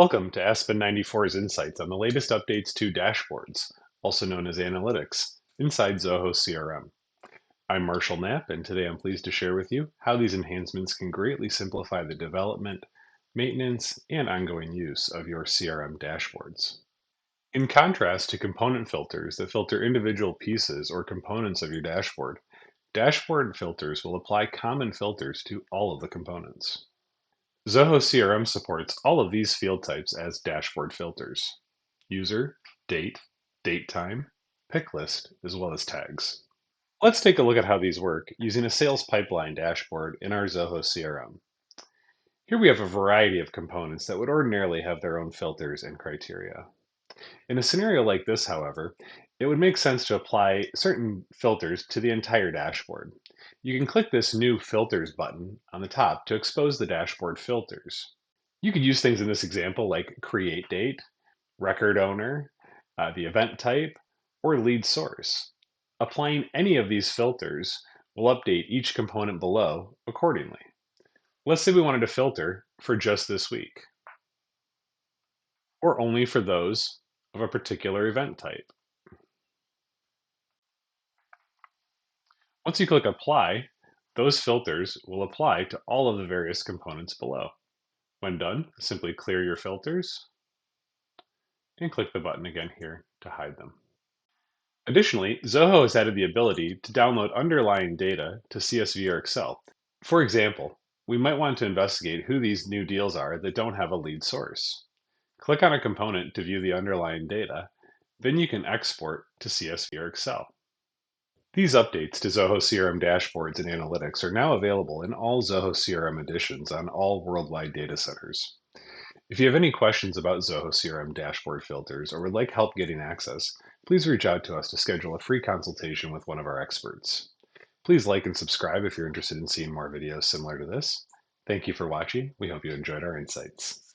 Welcome to Aspen 94's insights on the latest updates to dashboards, also known as analytics, inside Zoho CRM. I'm Marshall Knapp, and today I'm pleased to share with you how these enhancements can greatly simplify the development, maintenance, and ongoing use of your CRM dashboards. In contrast to component filters that filter individual pieces or components of your dashboard, dashboard filters will apply common filters to all of the components. Zoho CRM supports all of these field types as dashboard filters: user, date, date time, pick list, as well as tags. Let's take a look at how these work using a sales pipeline dashboard in our Zoho CRM. Here we have a variety of components that would ordinarily have their own filters and criteria. In a scenario like this, however, it would make sense to apply certain filters to the entire dashboard. You can click this New Filters button on the top to expose the dashboard filters. You could use things in this example like create date, record owner, the event type, or lead source. Applying any of these filters will update each component below accordingly. Let's say we wanted to filter for just this week, or only for those of a particular event type. Once you click apply, those filters will apply to all of the various components below. When done, simply clear your filters and click the button again here to hide them. Additionally, Zoho has added the ability to download underlying data to CSV or Excel. For example, we might want to investigate who these new deals are that don't have a lead source. Click on a component to view the underlying data, then you can export to CSV or Excel. These updates to Zoho CRM dashboards and analytics are now available in all Zoho CRM editions on all worldwide data centers. If you have any questions about Zoho CRM dashboard filters or would like help getting access, please reach out to us to schedule a free consultation with one of our experts. Please like and subscribe if you're interested in seeing more videos similar to this. Thank you for watching. We hope you enjoyed our insights.